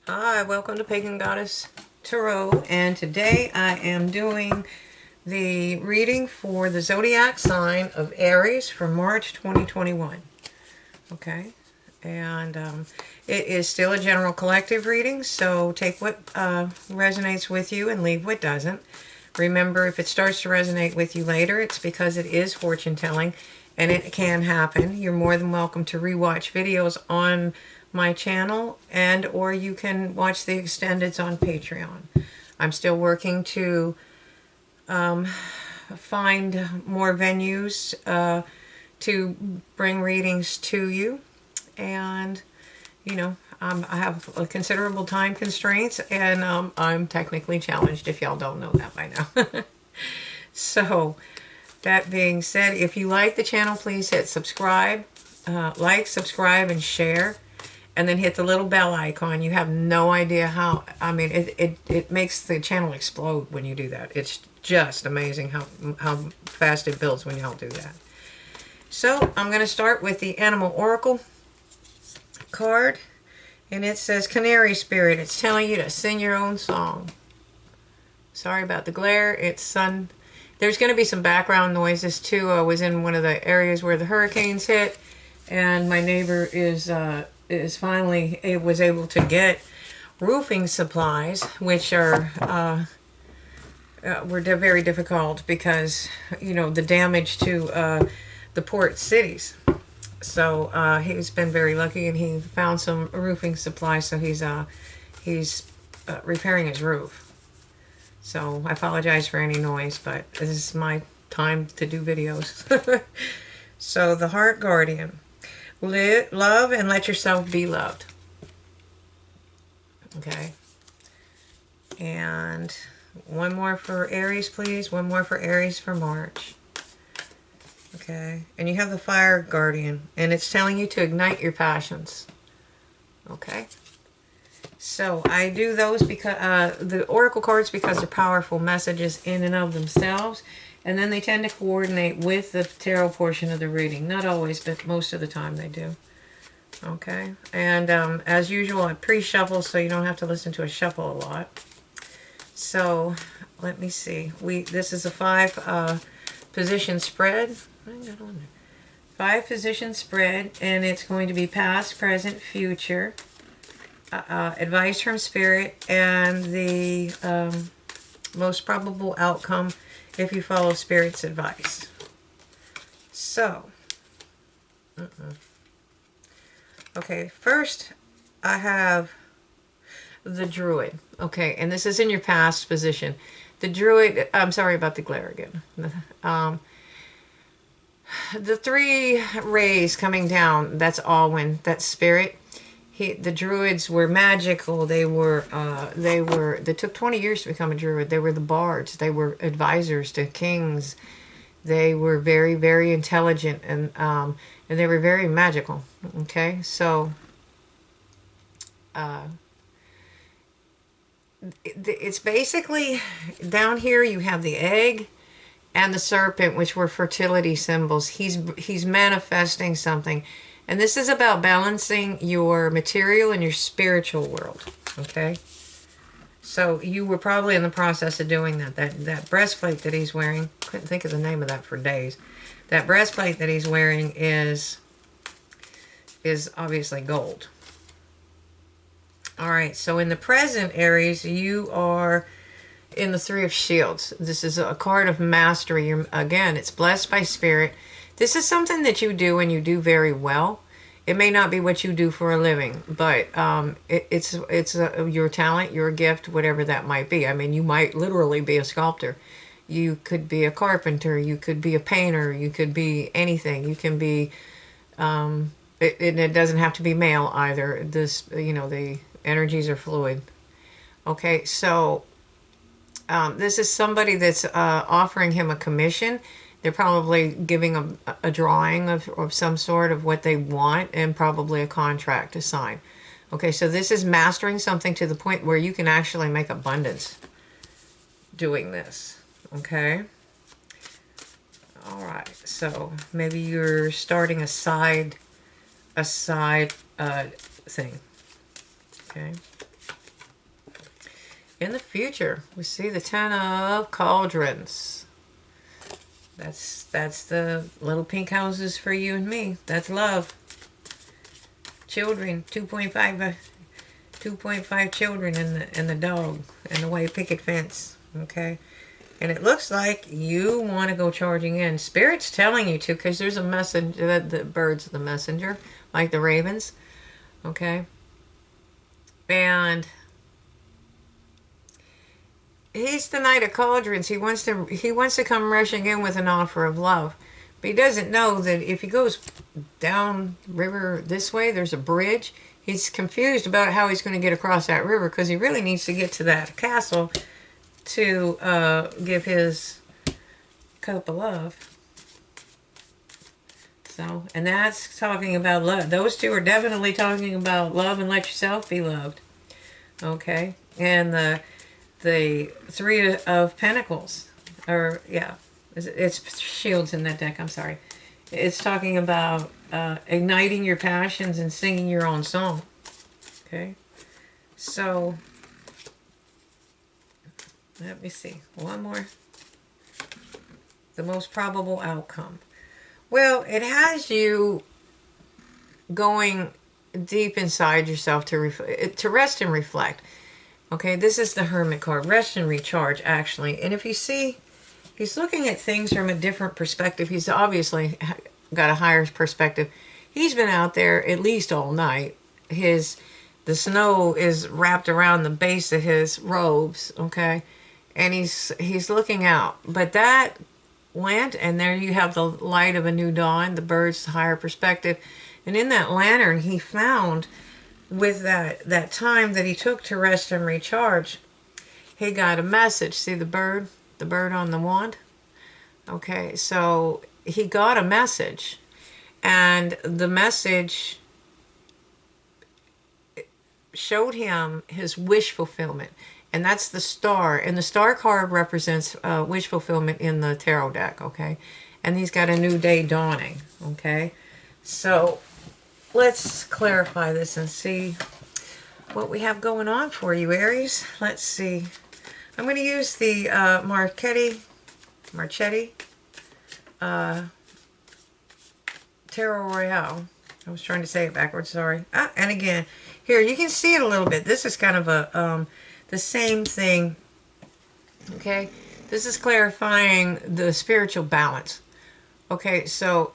Hi, welcome to Pagan Goddess Tarot, and today I am doing the reading for the zodiac sign of Aries for March 2021. Okay, and it is still a general collective reading, so take what resonates with you and leave what doesn't. Remember, if it starts to resonate with you later, it's because it is fortune telling and it can happen. You're more than welcome to rewatch videos on my channel, and or you can watch the extendeds on Patreon. I'm still working to find more venues to bring readings to you, and I have a considerable time constraints, and I'm technically challenged, if y'all don't know that by now. So that being said, if you like the channel, please hit subscribe, subscribe, and share. And then hit the little bell icon. You have no idea how, I mean, it makes the channel explode when you do that. It's just amazing how fast it builds when y'all do that. So I'm going to start with the Animal Oracle card. And it says, Canary Spirit, it's telling you to sing your own song. Sorry about the glare. It's sun. There's going to be some background noises too. I was in one of the areas where the hurricanes hit, and my neighbor finally was able to get roofing supplies, which were very difficult because the damage to the port cities. So he's been very lucky, and he found some roofing supplies. So he's repairing his roof. So I apologize for any noise, but this is my time to do videos. So the Heart Guardian. Love and let yourself be loved. Okay. And one more for Aries, please. One more for Aries for March. Okay. And you have the Fire Guardian, and it's telling you to ignite your passions. Okay. So I do those because the Oracle cards, because they're powerful messages in and of themselves. And then they tend to coordinate with the tarot portion of the reading. Not always, but most of the time they do. Okay. And as usual, I pre-shuffle so you don't have to listen to a shuffle a lot. So let me see. This is a 5 position spread. 5 position spread, and it's going to be past, present, future. Advice from Spirit, and the most probable outcome if you follow Spirit's advice. So, okay, first I have the Druid. Okay, and this is in your past position. The Druid, I'm sorry about the glare again. The 3 rays coming down, that's Alwyn, that's Spirit. The Druids were magical. They took 20 years to become a Druid. They were the bards. They were advisors to kings. They were very, very intelligent, and they were very magical. Okay, so it's basically, down here you have the egg and the serpent, which were fertility symbols. He's manifesting something. And this is about balancing your material and your spiritual world, okay? So you were probably in the process of doing that. That breastplate that he's wearing, couldn't think of the name of that for days. That breastplate that he's wearing is obviously gold. All right, so in the present, Aries, you are in the 3 of Shields. This is a card of mastery. Again, it's blessed by Spirit. This is something that you do, and you do very well. It may not be what you do for a living, but it's your talent, your gift, whatever that might be. I mean, you might literally be a sculptor. You could be a carpenter. You could be a painter. You could be anything. You can be, it doesn't have to be male either. The energies are fluid. Okay, so this is somebody that's offering him a commission. They're probably giving a drawing of some sort of what they want, and probably a contract to sign. Okay, so this is mastering something to the point where you can actually make abundance doing this. Okay? All right, so maybe you're starting a side thing. Okay? In the future, we see the Ten of Cauldrons. That's the little pink houses for you and me. That's love. Children, 2.5 children and the dog and the white picket fence. Okay. And it looks like you want to go charging in. Spirit's telling you to, because there's a messenger. The bird's the messenger, like the ravens. Okay. And he's the Knight of Cauldrons. He wants to come rushing in with an offer of love. But he doesn't know that if he goes down river this way, there's a bridge. He's confused about how he's going to get across that river, because he really needs to get to that castle to give his cup of love. So, and that's talking about love. Those two are definitely talking about love and let yourself be loved. Okay? And the Three of Pentacles, or yeah, it's shields in that deck, I'm sorry. It's talking about igniting your passions and singing your own song. Okay? So, let me see. One more. The most probable outcome. Well, it has you going deep inside yourself to rest and reflect. Okay, this is the Hermit card. Rest and recharge, actually. And if you see, he's looking at things from a different perspective. He's obviously got a higher perspective. He's been out there at least all night. The snow is wrapped around the base of his robes, okay? And he's looking out. But that went, and there you have the light of a new dawn, the bird's higher perspective. And in that lantern, he found, with that time that he took to rest and recharge, he got a message. See the bird on the wand? Okay, so he got a message, and the message showed him his wish fulfillment. And that's the star. And the star card represents wish fulfillment in the tarot deck, okay? And he's got a new day dawning, okay? So let's clarify this and see what we have going on for you, Aries. Let's see. I'm going to use the Marchetti Tarot Royale. I was trying to say it backwards, sorry. And again, here, you can see it a little bit. This is kind of a the same thing, okay? This is clarifying the spiritual balance. Okay, so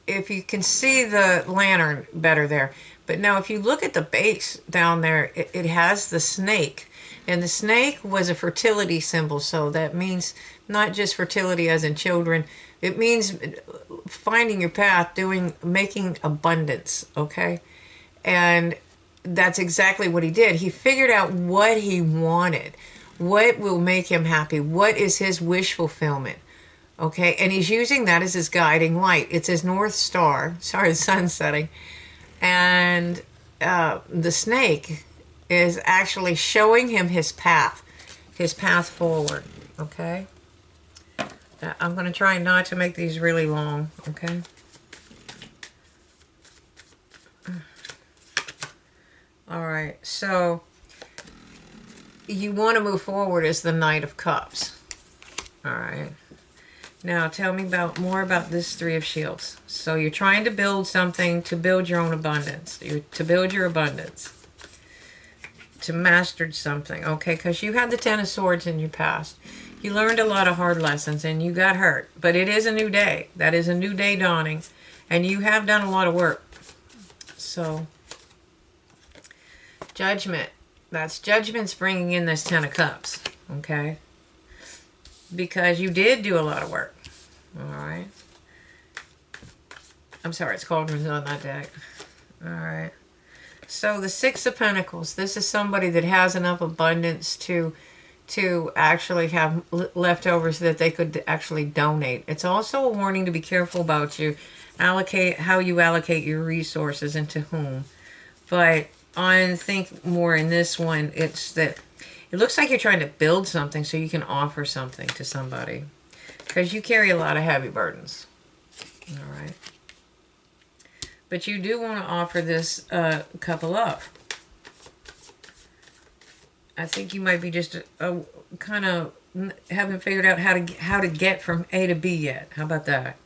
if you can see the lantern better there. But now if you look at the base down there, it has the snake. And the snake was a fertility symbol, so that means not just fertility as in children. It means finding your path, making abundance, okay? And that's exactly what he did. He figured out what he wanted, what will make him happy, what is his wish fulfillment, okay? And he's using that as his guiding light. It's his North Star. Sorry, the sun's setting. And the snake is actually showing him his path forward, okay? I'm going to try not to make these really long, okay? All right, so you want to move forward as the Knight of Cups. All right. Now tell me more about this Three of Shields. So you're trying to build something to build your own abundance. To build your abundance. To master something, okay? Because you had the Ten of Swords in your past. You learned a lot of hard lessons and you got hurt. But it is a new day. That is a new day dawning. And you have done a lot of work. So, Judgment. That's Judgment's bringing in this Ten of Cups, okay? Because you did do a lot of work. All right. I'm sorry, it's Cauldrons on that deck. All right. So the Six of Pentacles. This is somebody that has enough abundance to actually have leftovers that they could actually donate. It's also a warning to be careful about how you allocate your resources and to whom. But I think more in this one, it's that it looks like you're trying to build something so you can offer something to somebody. Because you carry a lot of heavy burdens. All right. But you do want to offer this cup of love. I think you might be just kind of haven't figured out how to get from A to B yet. How about that?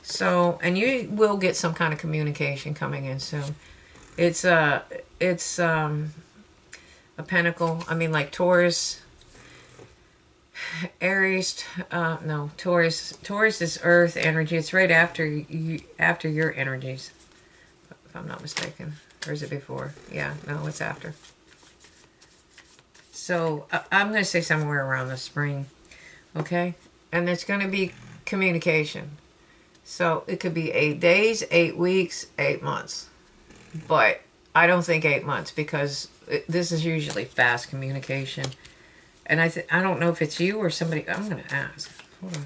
So, and you will get some kind of communication coming in soon. It's a pentacle. I mean, like Taurus, Aries. No, Taurus. Taurus is Earth energy. It's right after you, after your energies, if I'm not mistaken. Or is it before? Yeah, no, it's after. So I'm going to say somewhere around the spring, okay? And it's going to be communication. So it could be 8 days, 8 weeks, 8 months. But I don't think 8 months because this is usually fast communication. And I don't know if it's you or somebody. I'm going to ask. Hold on.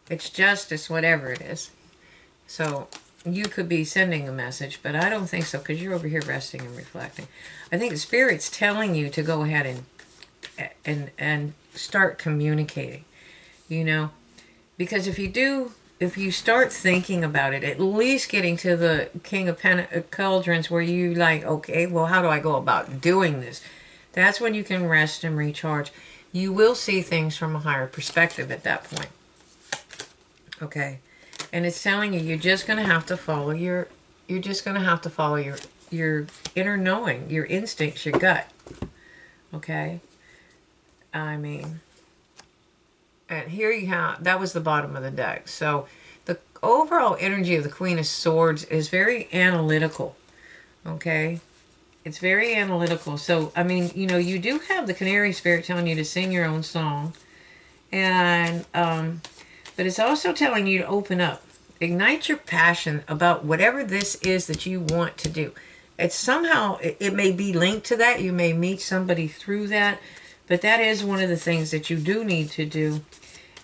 It's justice, whatever it is. So you could be sending a message, but I don't think so because you're over here resting and reflecting. I think the Spirit's telling you to go ahead and start communicating, you know, because if you start thinking about it, at least getting to the King of Cauldrons where you like, okay, well, how do I go about doing this? That's when you can rest and recharge. You will see things from a higher perspective at that point. Okay. And it's telling you you're just going to have to follow your your inner knowing, your instincts, your gut. Okay? I mean, and here you have, that was the bottom of the deck. So the overall energy of the Queen of Swords is very analytical. Okay? It's very analytical. So, I mean, you know, you do have the Canary Spirit telling you to sing your own song. And, but it's also telling you to open up. Ignite your passion about whatever this is that you want to do. It's somehow, it may be linked to that. You may meet somebody through that. But that is one of the things that you do need to do.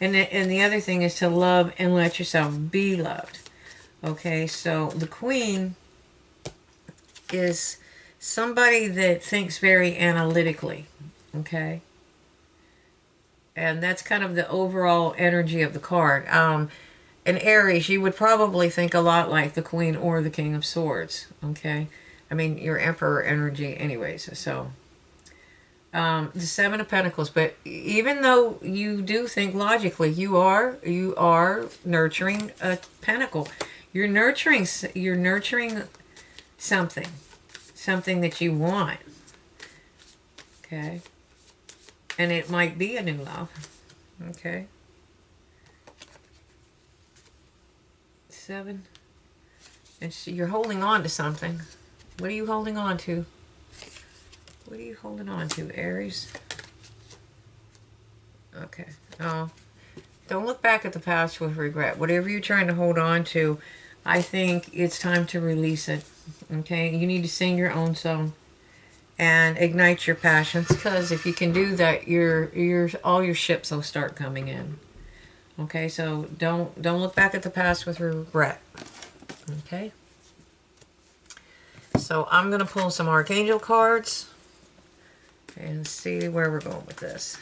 And the other thing is to love and let yourself be loved. Okay, so the Queen is somebody that thinks very analytically. Okay? And that's kind of the overall energy of the card. In Aries, you would probably think a lot like the Queen or the King of Swords. Okay? I mean, your Emperor energy anyways. So, the Seven of Pentacles. But even though you do think logically, you are nurturing a pentacle. You're nurturing something. Something that you want. Okay? And it might be a new love. Okay. 7. And so you're holding on to something. What are you holding on to? What are you holding on to, Aries? Okay. Oh, don't look back at the past with regret. Whatever you're trying to hold on to, I think it's time to release it. Okay? You need to sing your own song. And ignite your passions, because if you can do that, all your ships will start coming in. Okay, so don't look back at the past with regret. Okay, so I'm gonna pull some Archangel cards and see where we're going with this.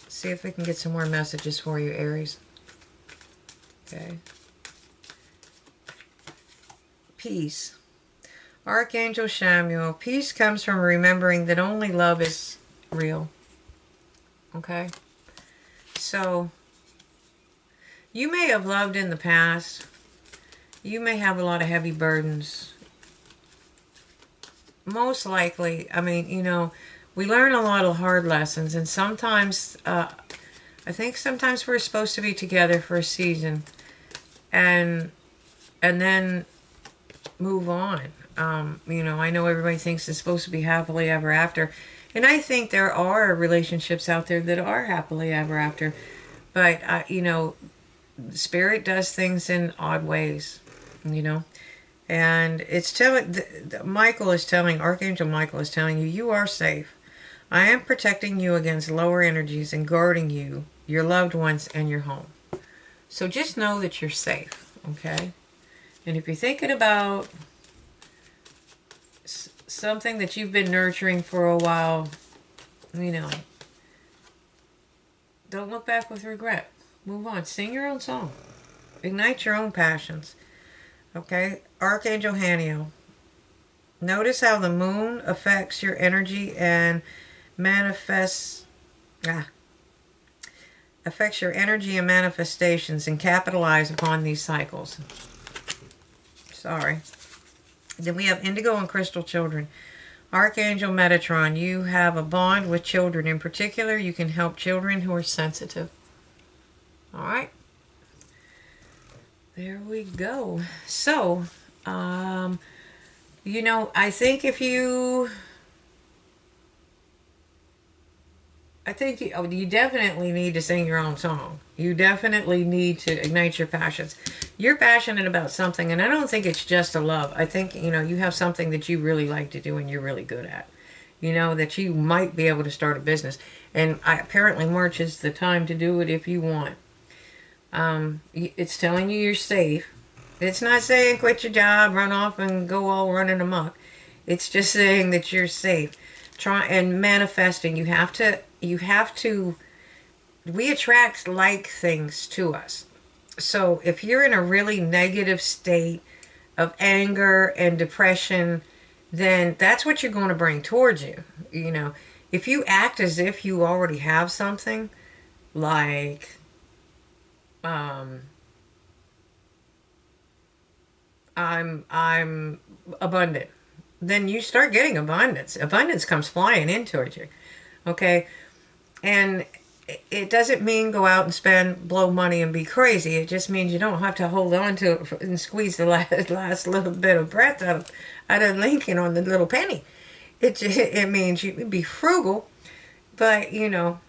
See if we can get some more messages for you, Aries. Okay, peace. Archangel Hanio, peace comes from remembering that only love is real. Okay? So, you may have loved in the past. You may have a lot of heavy burdens. Most likely, I mean, you know, we learn a lot of hard lessons. And sometimes, I think sometimes we're supposed to be together for a season. And then move on. You know, I know everybody thinks it's supposed to be happily ever after. And I think there are relationships out there that are happily ever after. But, you know, Spirit does things in odd ways, you know. And it's telling, Archangel Michael is telling you, you are safe. I am protecting you against lower energies and guarding you, your loved ones, and your home. So just know that you're safe, okay? And if you're thinking about something that you've been nurturing for a while, you know, don't look back with regret. Move on. Sing your own song. Ignite your own passions. Okay? Archangel Hanio. Notice how the moon affects your energy and manifests, affects your energy and manifestations, and capitalize upon these cycles. Sorry. Then we have indigo and crystal children. Archangel Metatron, you have a bond with children. In particular, you can help children who are sensitive. All right. There we go. So, you know, I think you definitely need to sing your own song. You definitely need to ignite your passions. You're passionate about something, and I don't think it's just a love. I think, you know, you have something that you really like to do and you're really good at. You know, that you might be able to start a business. And apparently March is the time to do it if you want. It's telling you you're safe. It's not saying quit your job, run off and go all running amok. It's just saying that you're safe. Try and manifesting. You have to, we attract like things to us. So if you're in a really negative state of anger and depression, then that's what you're going to bring towards you. You know, if you act as if you already have something, like, I'm abundant, then you start getting abundance. Abundance comes flying in towards you. Okay? And it doesn't mean go out and blow money and be crazy. It just means you don't have to hold on to it and squeeze the last little bit of breath out of Lincoln on the little penny. It means you be frugal, but, you know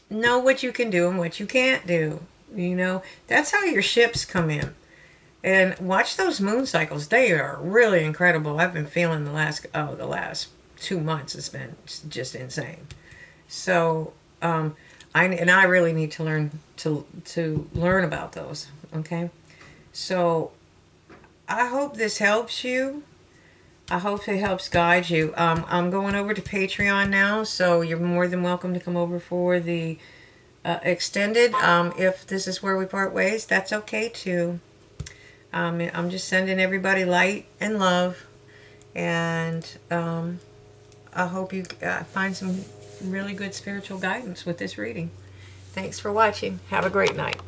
what you can do and what you can't do. You know, that's how your ships come in. And watch those moon cycles. They are really incredible. I've been feeling the last 2 months. It's been just insane. So, I really need to learn to learn about those. Okay. So, I hope this helps you. I hope it helps guide you. I'm going over to Patreon now, so you're more than welcome to come over for the extended. If this is where we part ways, that's okay too. I'm just sending everybody light and love, and I hope you find some really good spiritual guidance with this reading. Thanks for watching. Have a great night.